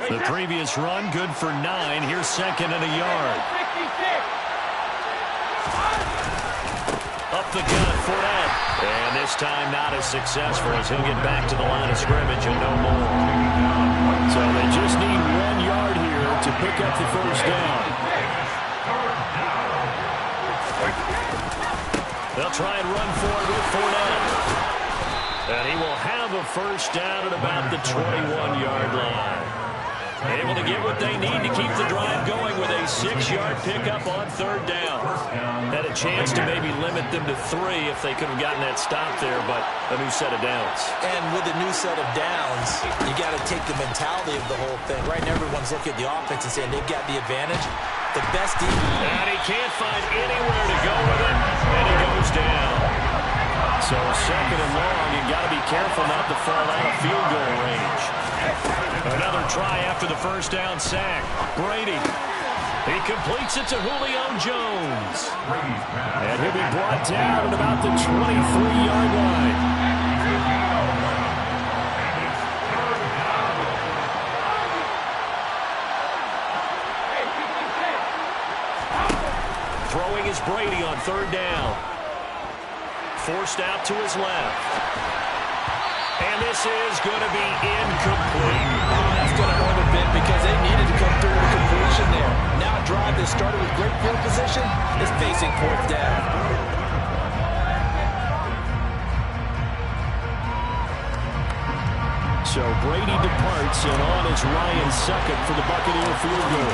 The previous run, good for 9. Here's second and a yard. Up the gut, Fournette. And this time not as successful as he'll get back to the line of scrimmage and no more. So they just need 1 yard here to pick up the first down. They'll try and run for it with Fournette. And he will have a first down at about the 21-yard line. Able to get what they need to keep the drive going with a 6-yard pickup on third down. Had a chance to maybe limit them to 3 if they could have gotten that stop there, but a new set of downs. And with a new set of downs, you got to take the mentality of the whole thing. Right now, everyone's looking at the offense and saying they've got the advantage. The best defense. And he can't find anywhere to go with it, and he goes down. So second and long, you got to be careful not to fall out of field goal range. Another try after the first down sack. Brady. He completes it to Julio Jones. And he'll be brought down at about the 23-yard line. Throwing is Brady on third down. Forced out to his left. And this is going to be incomplete. Oh, that's going to hurt a bit because they needed to come through with a completion there. Now a drive that started with great field position is facing fourth down. So Brady departs, and on is Ryan Succop for the Buccaneer field goal.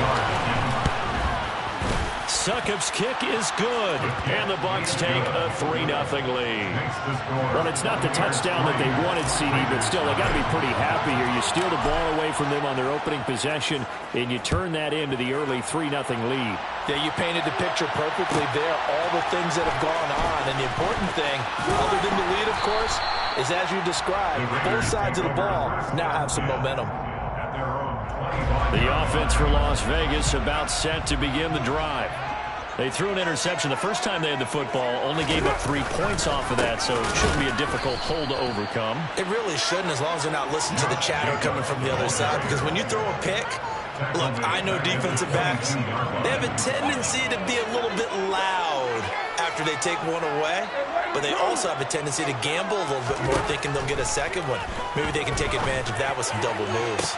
Succop's kick is good, and the Bucs take a 3-0 lead. Well, it's not the touchdown that they wanted, CD, but still, they got to be pretty happy here. You steal the ball away from them on their opening possession, and you turn that into the early 3-0 lead. Yeah, you painted the picture perfectly there, all the things that have gone on, and the important thing, other than the lead, of course, is as you described, both sides of the ball now have some momentum. The offense for Las Vegas about set to begin the drive. They threw an interception the first time they had the football, only gave up 3 points off of that, so it shouldn't be a difficult hole to overcome. It really shouldn't, as long as they're not listening to the chatter coming from the other side, because when you throw a pick, look, I know defensive backs, they have a tendency to be a little bit loud after they take one away, but they also have a tendency to gamble a little bit more, thinking they'll get a second one. Maybe they can take advantage of that with some double moves.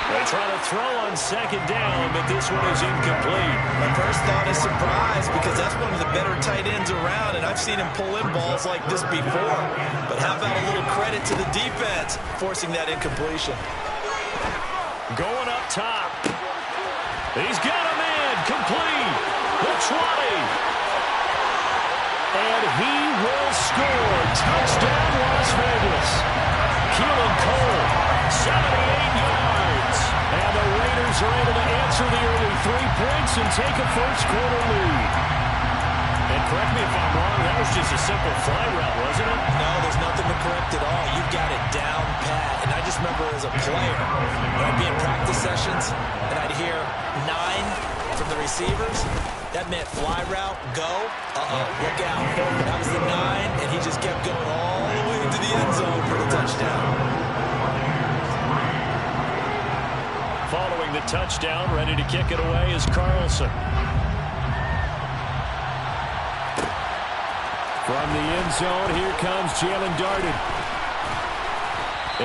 They try to throw on second down, but this one is incomplete. My first thought is surprise, because that's one of the better tight ends around, and I've seen him pull in balls like this before. But how about a little credit to the defense forcing that incompletion? Going up top. He's got a man complete. The 20. And he will score. Touchdown, Las Vegas. Keelan Cole, 78 yards. And the Raiders are able to answer the early 3 points and take a first-quarter lead. And correct me if I'm wrong, that was just a simple fly route, wasn't it? No, there's nothing to correct at all. You've got it down pat. And I just remember as a player, when I'd be in practice sessions, and I'd hear 9 from the receivers, that meant fly route, go, look out. That was the 9, and he just kept going all the way into the end zone for the touchdown. Following the touchdown, ready to kick it away is Carlson. From the end zone, here comes Jalen Darden.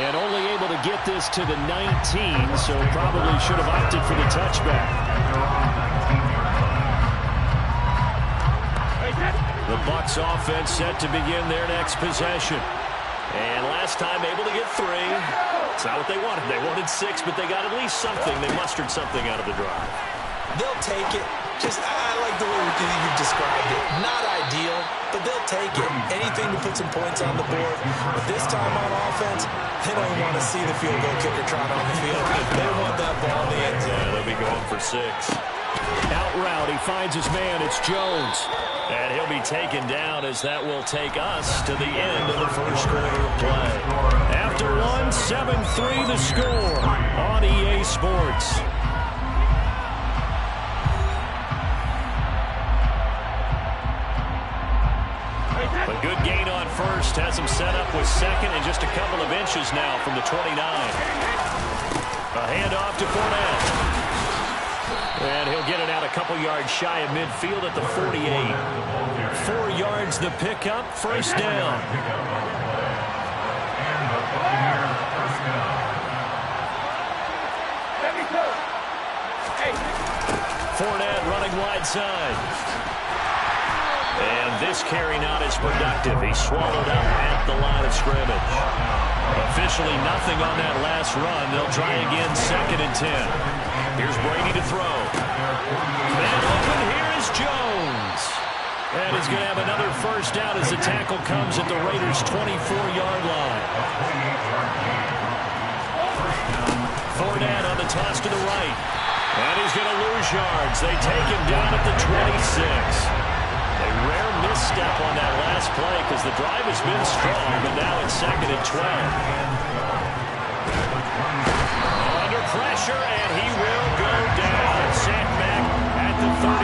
And only able to get this to the 19, so probably should have opted for the touchback. The Bucs offense set to begin their next possession. And last time able to get 3. It's not what they wanted. They wanted 6, but they got at least something. They mustered something out of the drive. They'll take it. I like the way you described it. Not ideal, but they'll take it. Anything to put some points on the board. But this time on offense, they don't want to see the field goal kicker trot on the field. They want that ball in the end zone. Yeah, they'll be going for 6. Out route, he finds his man. It's Jones. And he'll be taken down as that will take us to the end of the first quarter of play. After 1, 7-3 the score on EA Sports. A good gain on first. Has him set up with second and just a couple of inches now from the 29. A handoff to Fournette. And he'll get it out a couple yards shy of midfield at the 48. 4 yards the pickup, first down. Fournette running wide side. And this carry not as productive. He swallowed up at the line of scrimmage. Officially nothing on that last run. They'll try again, 2nd and 10. Here's Brady to throw. Man open, here is Jones. And he's going to have another first down as the tackle comes at the Raiders' 24-yard line. Fournette on the toss to the right. And he's going to lose yards. They take him down at the 26. A rare misstep on that last play because the drive has been strong, but now it's 2nd and 12. Under pressure, and he will go down. Sent back at the 38.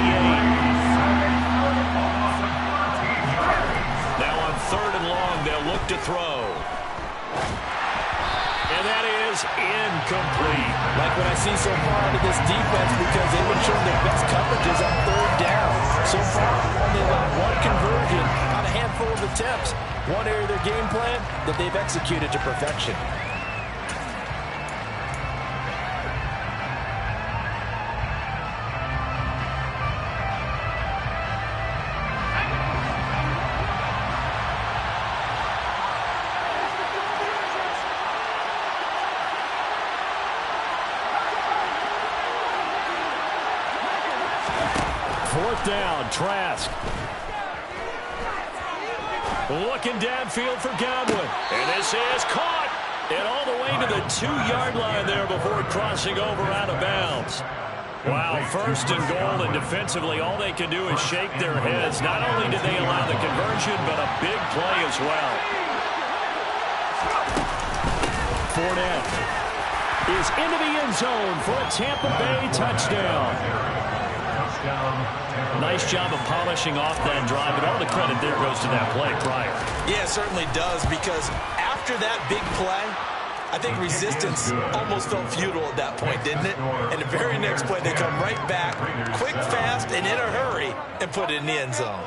Now on 3rd and long, they'll look to throw. And that is incomplete. Like what I see so far out of this defense, because they've been showing their best coverages on 3rd down. So far, only allowed 1 conversion on a handful of attempts. One area of their game plan that they've executed to perfection. Down, Trask. Looking downfield for Godwin. And this is caught. And all the way to the 2-yard line there before crossing over out of bounds. Wow, 1st and goal, and defensively all they can do is shake their heads. Not only did they allow the conversion, but a big play as well. Fournette is into the end zone for a Tampa Bay touchdown. Nice job of polishing off that drive, but all the credit there goes to that play prior. Yeah, it certainly does, because after that big play, I think resistance almost felt futile at that point, didn't it? And the very next play, they come right back, quick, fast, and in a hurry, and put it in the end zone.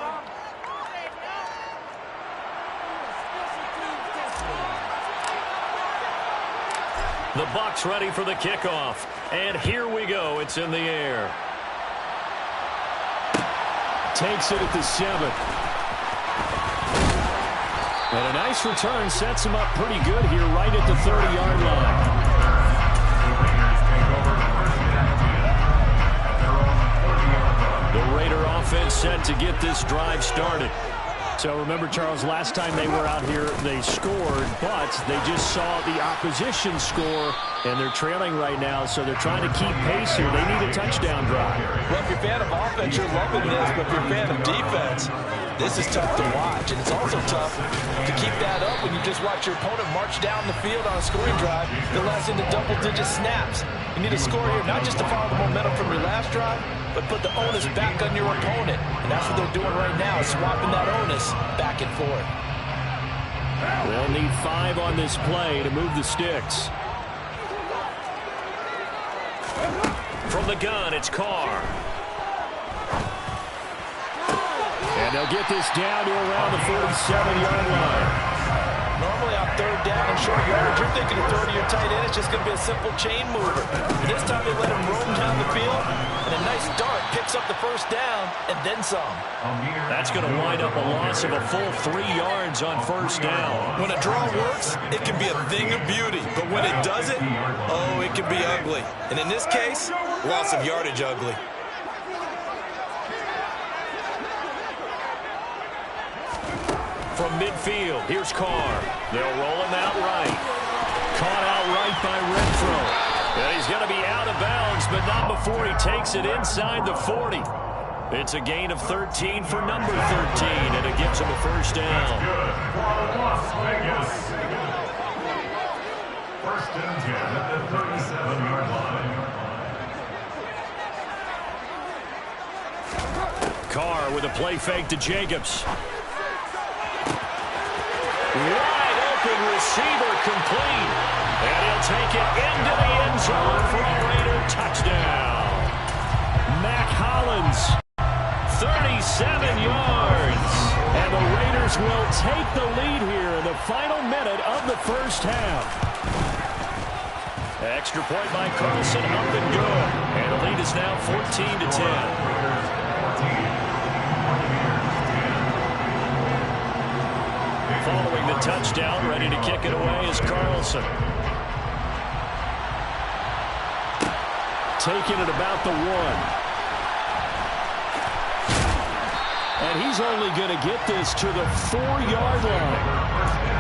The Bucs ready for the kickoff. And here we go. It's in the air. Takes it at the 7. And a nice return sets him up pretty good here right at the 30-yard line. The Raider offense set to get this drive started. So remember, Charles, last time they were out here, they scored, but they just saw the opposition score, and they're trailing right now, so they're trying to keep pace here. They need a touchdown drive. Well, if you're a fan of offense, you're loving this, but if you're a fan of defense, this is tough to watch, and it's also tough to keep that up when you just watch your opponent march down the field on a scoring drive that lasts into double-digit snaps. You need a score here, not just to follow the momentum from your last drive, but put the onus back on your opponent. And that's what they're doing right now, swapping that onus back and forth. They'll need 5 on this play to move the sticks. From the gun, it's Carr. And they'll get this down to around the 47-yard line. Normally on 3rd down and short yardage, you're thinking of throwing to your tight end. It's just going to be a simple chain mover. But this time they let him roam down the field, and a nice dart picks up the first down and then some. That's going to wind up a loss of a full 3 yards on 1st down. When a draw works, it can be a thing of beauty. But when it doesn't, oh, it can be ugly. And in this case, loss of yardage ugly. From midfield, here's Carr. They'll roll him out right. Caught out right by Renfro. And he's going to be out of bounds, but not before he takes it inside the 40. It's a gain of 13 for number 13, and it gives him a first down. That's good for Las Vegas. 1st and 10 at the 37-yard line. Carr with a play fake to Jacobs. Wide open receiver complete. And he'll take it into the end zone Evans. 37 yards. And the Raiders will take the lead here in the final minute of the first half. Extra point by Carlson, up and good. And the lead is now 14-10. Following the touchdown, ready to kick it away is Carlson. Taking it about the 1. And he's only going to get this to the 4-yard line.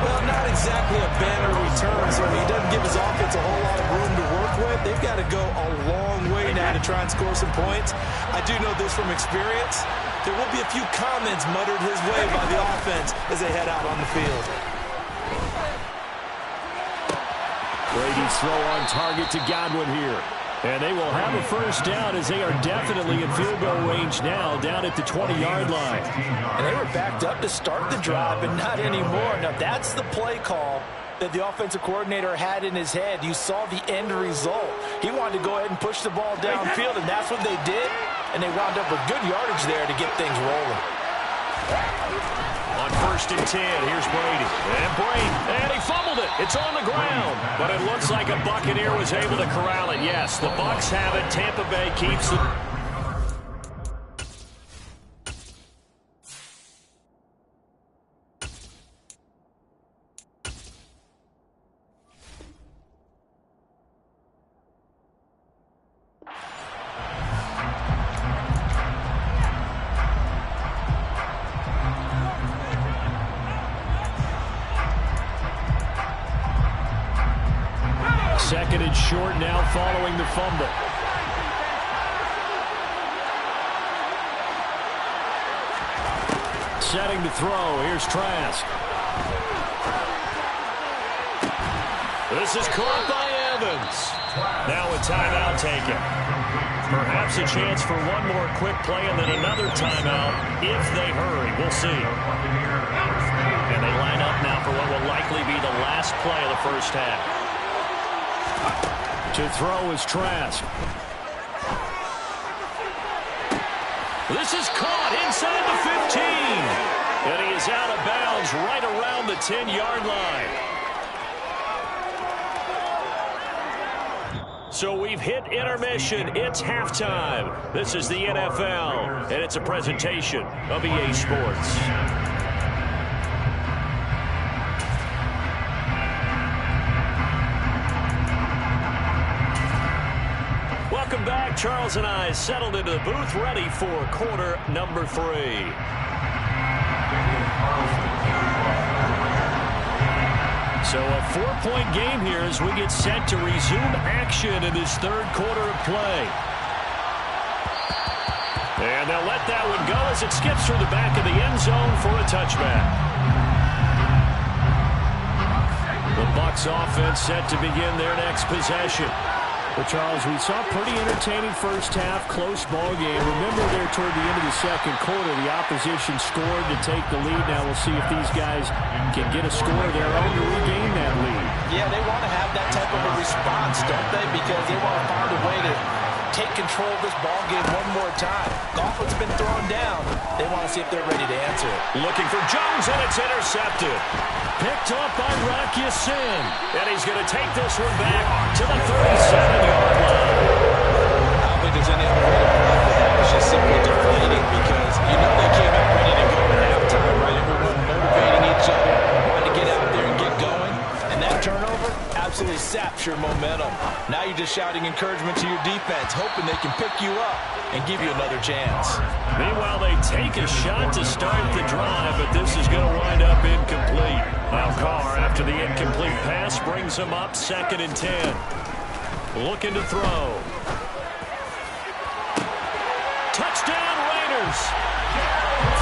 Well, not exactly a banner return, so he doesn't give his offense a whole lot of room to work with. They've got to go a long way now to try and score some points. I do know this from experience. There will be a few comments muttered his way by the offense as they head out on the field. Brady's throw on target to Godwin here. And they will have a first down as they are definitely in field goal range now, down at the 20-yard line. And they were backed up to start the drive, but not anymore. Now, that's the play call that the offensive coordinator had in his head. You saw the end result. He wanted to go ahead and push the ball downfield, and that's what they did. And they wound up with good yardage there to get things rolling. On 1st and 10, here's Brady. And he fumbled it. It's on the ground. But it looks like a Buccaneer was able to corral it. Yes, the Bucs have it. Tampa Bay keeps it. Second and short now following the fumble. Setting to throw. Here's Trask. This is caught by Evans. Now a timeout taken. Perhaps a chance for one more quick play and then another timeout if they hurry. We'll see. And they line up now for what will likely be the last play of the first half. To throw is Trask. This is caught inside the 15. And he is out of bounds right around the 10-yard line. So we've hit intermission. It's halftime. This is the NFL, and it's a presentation of EA Sports. Welcome back. Charles and I settled into the booth, ready for quarter number 3. So a 4-point game here as we get set to resume action in this third quarter of play. And they'll let that one go as it skips through the back of the end zone for a touchback. The Bucs offense set to begin their next possession. Well, Charles, we saw a pretty entertaining first half, close ball game. Remember there toward the end of the second quarter, the opposition scored to take the lead. Now we'll see if these guys can get a score of their own to regain that lead. Yeah, they want to have that type of a response, don't they? Because they want to find a way to take control of this ball game one more time. Gauntlet's been thrown down. They want to see if they're ready to answer it. Looking for Jones, and it's intercepted. Picked off by Rock Ya-Sin. And he's going to take this one back to the 37-yard line. I don't think there's any other way to play for that. It's just simply deflating because you know they came out ready to go at halftime, right? Everyone motivating each other, wanting to get out there and get going. And that turnover absolutely saps your momentum. Now you're just shouting encouragement to your defense, hoping they can pick you up and give you another chance. Meanwhile, they take a shot to start the drive, but this is going to wind up incomplete. Now Carr, after the incomplete pass, brings him up 2nd and 10. Looking to throw. Touchdown, Raiders!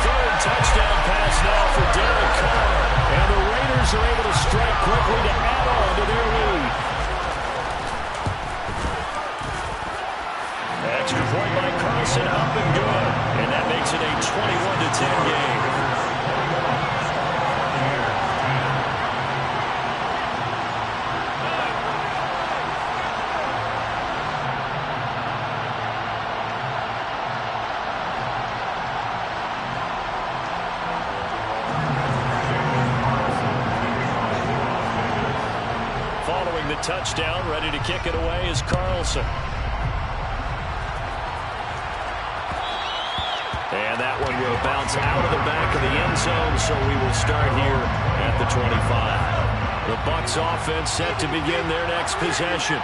Third touchdown pass now for Derek Carr. And the Raiders are able to strike quickly to add on to their lead. Extra point by Carlson, up and good. And that makes it a 21-10 game. following the touchdown. Ready to kick it away is Carlson. And that one will bounce out of the back of the end zone, so we will start here at the 25. The Bucs offense set to begin their next possession.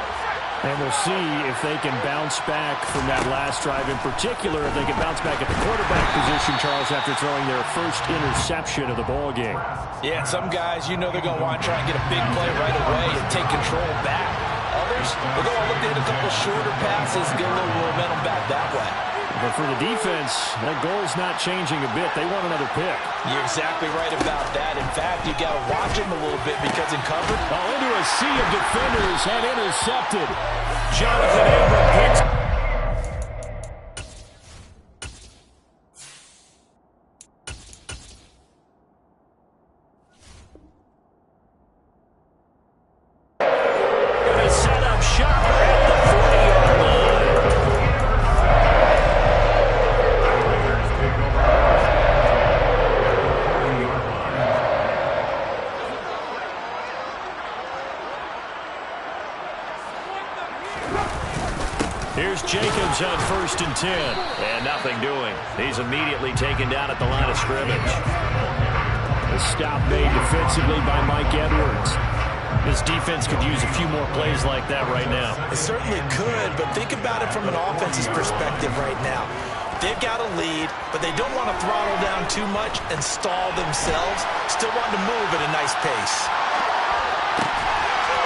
And we'll see if they can bounce back from that last drive. In particular, if they can bounce back at the quarterback position, Charles, after throwing their first interception of the ball game. Yeah, some guys, you know they're going to want to try and get a big play right away and take control back. Others, they're going to look to hit a couple shorter passes, get a little momentum back that way. But for the defense, that goal's not changing a bit. They want another pick. You're exactly right about that. In fact, you got to watch him a little bit because in cover. Into a sea of defenders and intercepted. Jonathan Abram picks. Going to set up shop at the 40-yard line. Here's Jacobs on 1st and 10. And nothing doing. He's immediately taken down at the line of scrimmage. The stop made defensively by Mike Edwards. This defense could use a few more plays like that right now. It certainly could, but think about it from an offense's perspective right now. They've got a lead, but they don't want to throttle down too much and stall themselves. Still want to move at a nice pace.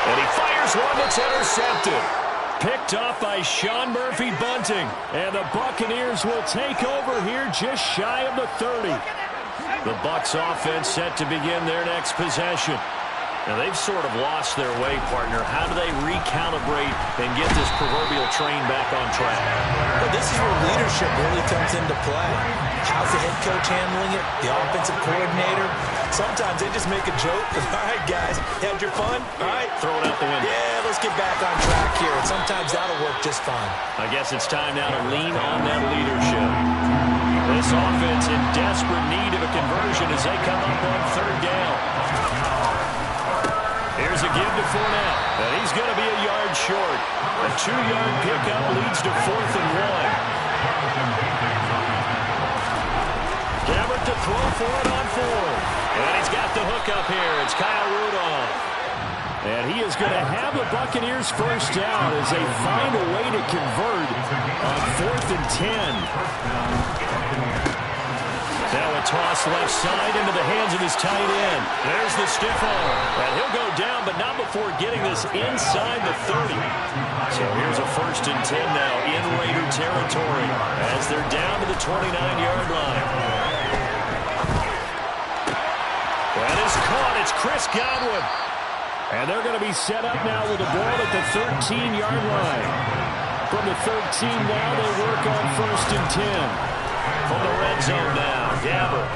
And he fires one that's intercepted. Picked off by Sean Murphy-Bunting. And the Buccaneers will take over here just shy of the 30. The Bucs offense set to begin their next possession. Now, they've sort of lost their way, partner. How do they recalibrate and get this proverbial train back on track? Well, this is where leadership really comes into play. How's the head coach handling it? The offensive coordinator? Sometimes they just make a joke. All right, guys, you had your fun? All right. Throw it out the window. Yeah, let's get back on track here. And sometimes that'll work just fine. I guess it's time now to lean on that leadership. This offense in desperate need of a conversion as they come up on 3rd down. Here's a give to Fournette, and he's going to be a yard short. A 2-yard pickup leads to 4th and 1. Gabbert to throw for it on 4th. And he's got the hook up here. It's Kyle Rudolph. And he is going to have the Buccaneers first down as they find a way to convert on 4th and 10. Now a toss left side into the hands of his tight end. There's the stiff arm. And he'll go down, but not before getting this inside the 30. So here's a 1st and 10 now in Raider territory as they're down to the 29-yard line. That is caught. It's Chris Godwin. And they're going to be set up now with the ball at the 13-yard line. From the 13 now, they work on 1st and 10. From the red zone now, Gabbert.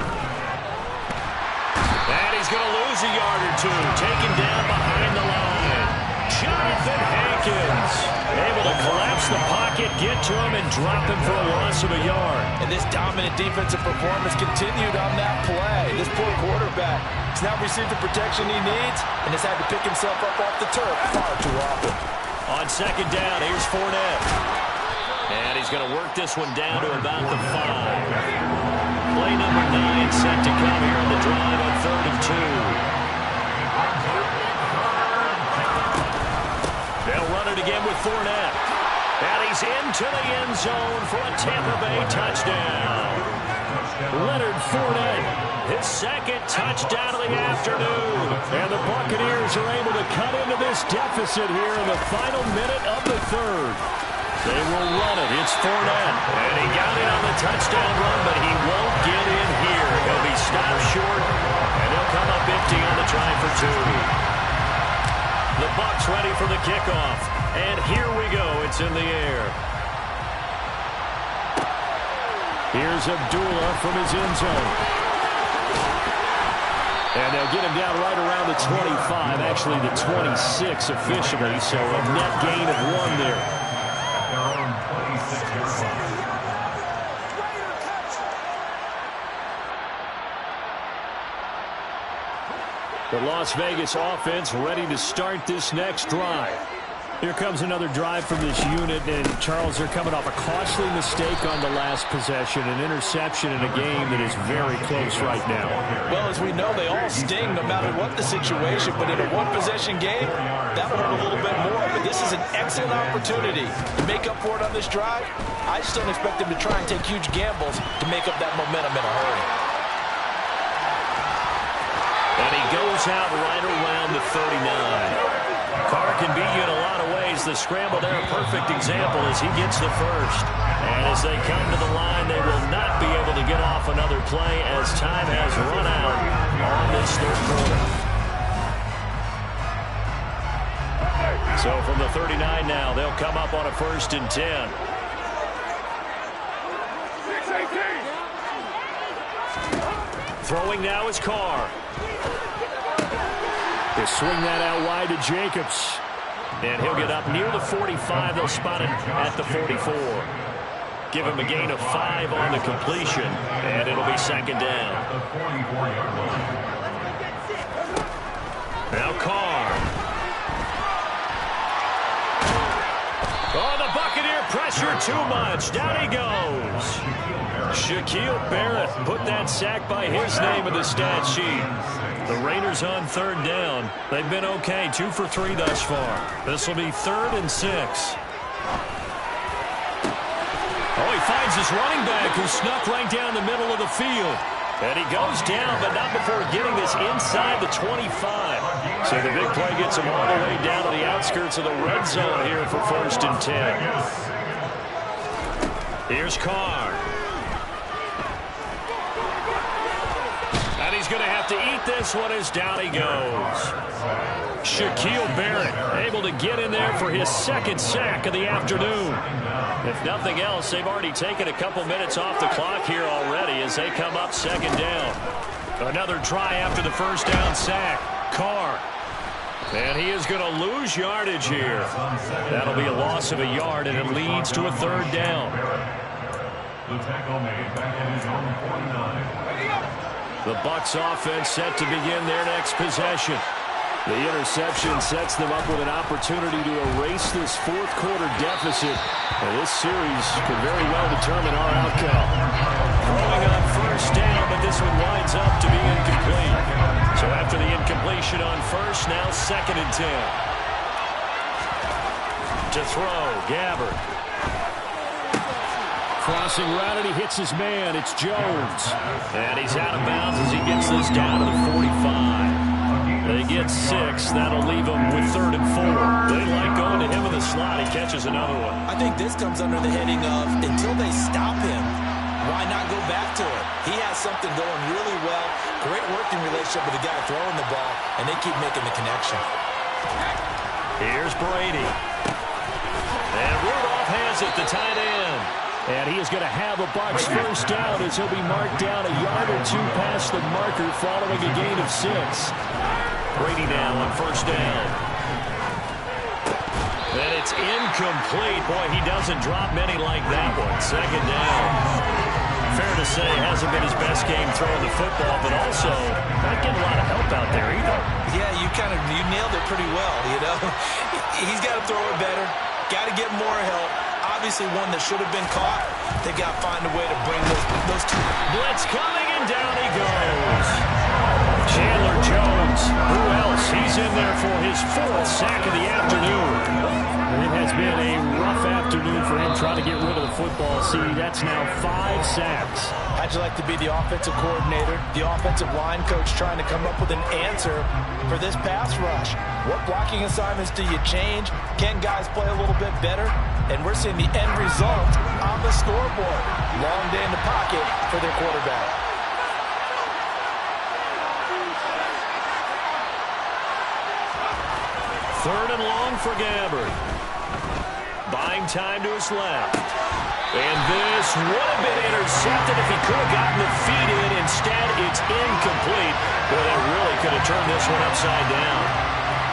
And he's going to lose a yard or two. Taken down behind the line. Jonathan Hankins able to collapse the pocket, get to him, and drop him for a loss of a yard. And this dominant defensive performance continued on that play. This poor quarterback has now received the protection he needs and has had to pick himself up off the turf far too often. On 2nd down, here's Fournette. And he's going to work this one down to about the 5. Play number 9 set to come here in the drive on 3rd and 2. They'll run it again with Fournette. And he's into the end zone for a Tampa Bay touchdown. Leonard Fournette, his 2nd touchdown of the afternoon. And the Buccaneers are able to cut into this deficit here in the final minute of the 3rd. They will run it. It's Fournette. And he got in on the touchdown run, but he won't get in here. He'll be stopped short, and he'll come up empty on the try for 2. The Bucs ready for the kickoff. And here we go. It's in the air. Here's Abdullah from his end zone. And they'll get him down right around the 25, actually the 26 officially, so a net gain of 1 there. The Las Vegas offense ready to start this next drive. Here comes another drive from this unit, and Charles, they're coming off a costly mistake on the last possession, an interception in a game that is very close right now. Well, as we know, they all sting no matter what the situation, but in a one-possession game, that'll hurt a little bit more. But this is an excellent opportunity to make up for it on this drive. I just don't expect them to try and take huge gambles to make up that momentum in a hurry. And he goes out right around the 39. Carr can beat you in a lot of ways. The scramble there, a perfect example as he gets the first. And as they come to the line, they will not be able to get off another play as time has run out on this third quarter. So from the 39 now, they'll come up on a 1st and 10. Throwing now is Carr. They swing that out wide to Jacobs. And he'll get up near the 45. They'll spot him at the 44. Give him a gain of 5 on the completion. And it'll be 2nd down. Now Carr. Oh, the Buccaneer pressure too much. Down he goes. Shaquille Barrett put that sack by his name in the stat sheet. The Raiders on 3rd down. They've been okay, 2 for 3 thus far. This will be 3rd and 6. Oh, he finds his running back who snuck right down the middle of the field. And he goes down, but not before getting this inside the 25. So the big play gets him all the way down to the outskirts of the red zone here for 1st and 10. Here's Carr. And he's going to have to eat this one as down he goes. Shaquille Barrett able to get in there for his 2nd sack of the afternoon. If nothing else, they've already taken a couple minutes off the clock here already as they come up 2nd down. Another try after the 1st down sack. Carr. And he is going to lose yardage here. That'll be a loss of a yard, and it leads to a 3rd down. The tackle made back in his own 49. The Bucs offense set to begin their next possession. The interception sets them up with an opportunity to erase this 4th quarter deficit. And this series could very well determine our outcome. Throwing on 1st down, but this one winds up to be incomplete. So after the incompletion on 1st, now 2nd and 10. To throw, Gabbard. Crossing route, and he hits his man. It's Jones. And he's out of bounds as he gets this down to the 45. They get 6. That'll leave him with 3rd and 4. They like going to him in the slot. He catches another one. I think this comes under the heading of until they stop him, why not go back to it? He has something going really well. Great working relationship with the guy throwing the ball, and they keep making the connection. Here's Brady. And Rudolph has it, the tight end. And he is going to have a Bucs 1st down as he'll be marked down a yard or 2 past the marker following a gain of 6. Brady now on 1st down. And it's incomplete. Boy, he doesn't drop many like that one. 2nd down. Fair to say, hasn't been his best game throwing the football, but also not getting a lot of help out there either. Yeah, you nailed it pretty well, you know. He's got to throw it better. Got to get more help. Obviously one that should have been caught. They got to find a way to bring those 2. Blitz coming, and down he goes. Chandler Jones. Who else? He's in there for his 4th sack of the afternoon. It has been a rough afternoon for him trying to get rid of the football. See, that's now 5 sacks. How'd you like to be the offensive coordinator, the offensive line coach trying to come up with an answer for this pass rush? What blocking assignments do you change? Can guys play a little bit better? And we're seeing the end result on the scoreboard. Long day in the pocket for their quarterback. Third and long for Gabbard. Buying time to his left. And this would have been intercepted if he could have gotten the feet in. Instead, it's incomplete. Boy, that really could have turned this one upside down.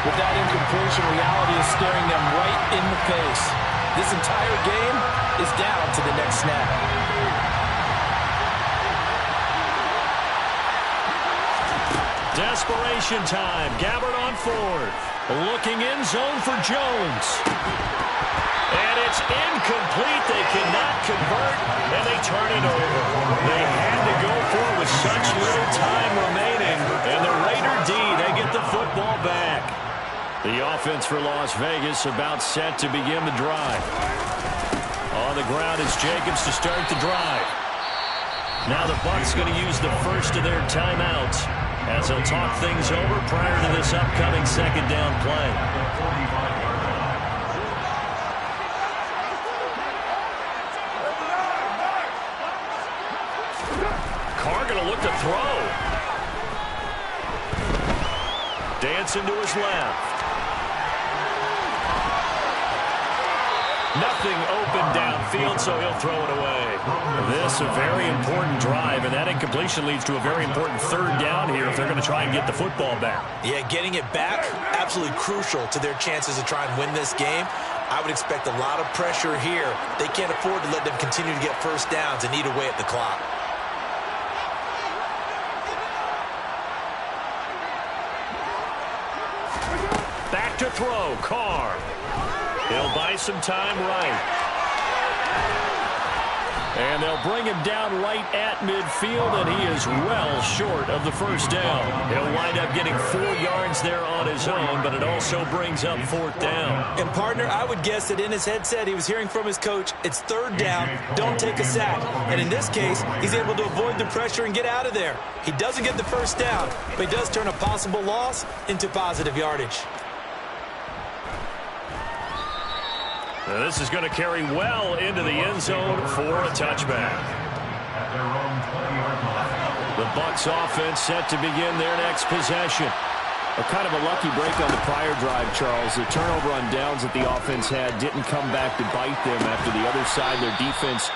With that incompletion, reality is staring them right in the face. This entire game is down to the next snap. Desperation time. Gabbard on fourth. Looking in zone for Jones. And it's incomplete. They cannot convert, and they turn it over. They had to go for it with such little time remaining. And the Raider D, they get the football back. The offense for Las Vegas about set to begin the drive. On the ground is Jacobs to start the drive. Now the Bucs going to use the first of their timeouts as they'll talk things over prior to this upcoming second down play. Carr going to look to throw. Dancing to his left. Nothing open downfield, so he'll throw it away. This a very important drive, and that incompletion leads to a very important third down here if they're going to try and get the football back. Yeah, getting it back, absolutely crucial to their chances to try and win this game. I would expect a lot of pressure here. They can't afford to let them continue to get first downs and eat away at the clock. Back to throw, Carr. He'll buy some time right. And they'll bring him down right at midfield, and he is well short of the first down. He'll wind up getting 4 yards there on his own, but it also brings up fourth down. And, partner, I would guess that in his headset he was hearing from his coach, it's third down, don't take a sack. And in this case, he's able to avoid the pressure and get out of there. He doesn't get the first down, but he does turn a possible loss into positive yardage. Now this is going to carry well into the end zone for a touchback. The Bucs offense set to begin their next possession. A kind of a lucky break on the prior drive, Charles. The turnover on downs that the offense had didn't come back to bite them after the other side. Their defense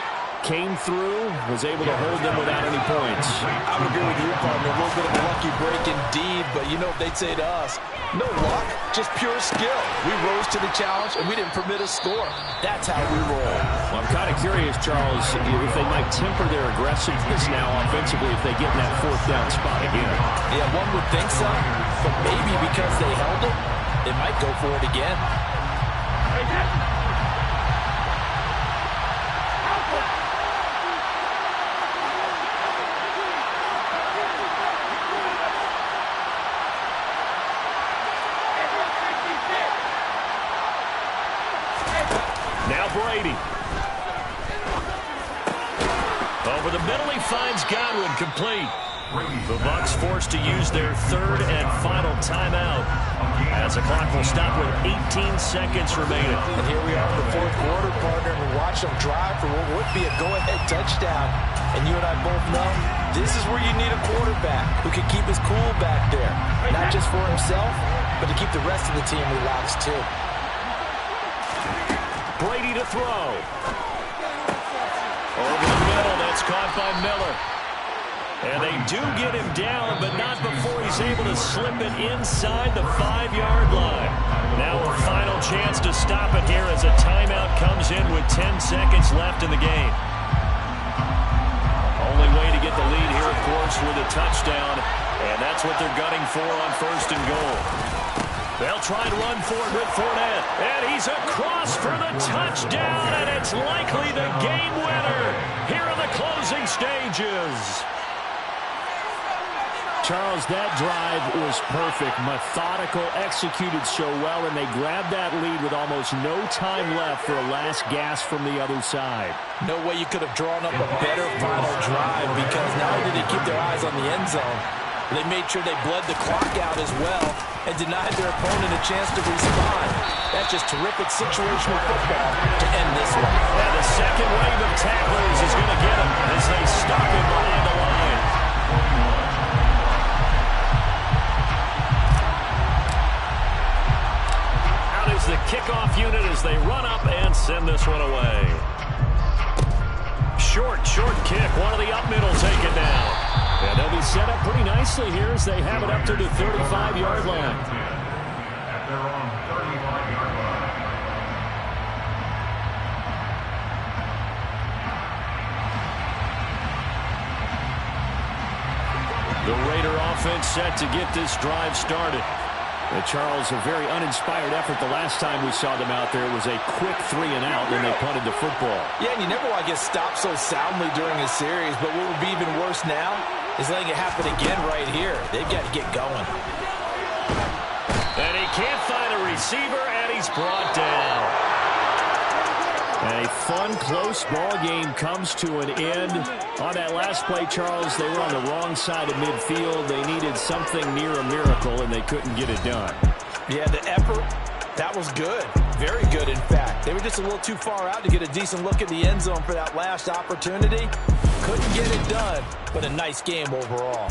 came through, was able to hold them without any points. I would agree with you, partner. A little bit of a lucky break indeed, but you know what they'd say to us? No luck, just pure skill. We rose to the challenge, and we didn't permit a score. That's how we roll. Well, I'm kind of curious, Charles, if they might temper their aggressiveness now offensively if they get in that fourth down spot again. Yeah, one would think so, but maybe because they held it, they might go for it again. Now Brady. Over the middle, he finds Godwin complete. The Bucs forced to use their third and final timeout as the clock will stop with 18 seconds remaining. And here we are in the fourth quarter, partner, and we watch them drive for what would be a go-ahead touchdown. And you and I both know this is where you need a quarterback who can keep his cool back there. Not just for himself, but to keep the rest of the team relaxed too. Brady to throw. Over the middle, that's caught by Miller. And they do get him down, but not before he's able to slip it inside the 5-yard line. Now a final chance to stop it here as a timeout comes in with 10 seconds left in the game. Only way to get the lead here, of course, with a touchdown, and that's what they're gunning for on first and goal. They'll try and run for it with Fournette. And he's across for the touchdown, and it's likely the game winner here in the closing stages. Charles, that drive was perfect, methodical, executed so well, and they grabbed that lead with almost no time left for a last gasp from the other side. No way you could have drawn up a better final drive, because not only did they keep their eyes on the end zone, they made sure they bled the clock out as well and denied their opponent a chance to respond. That's just terrific situational football to end this one. And the second wave of tacklers is going to get him as they stop him behind the line. Out is the kickoff unit as they run up and send this one away. Short kick. One of the up middle taken down. And they'll be set up pretty nicely here as they have it up to the 35-yard line. The Raider offense set to get this drive started. Charles, a very uninspired effort the last time we saw them out there. It was a quick 3 and out when they punted the football. Yeah, and you never want to get stopped so soundly during a series, but what would be even worse now is letting it happen again right here. They've got to get going. And he can't find a receiver, and he's brought down. A fun, close ball game comes to an end. On that last play, Charles, they were on the wrong side of midfield. They needed something near a miracle, and they couldn't get it done. Yeah, the effort, that was good. Very good, in fact. They were just a little too far out to get a decent look at the end zone for that last opportunity. Couldn't get it done, but a nice game overall.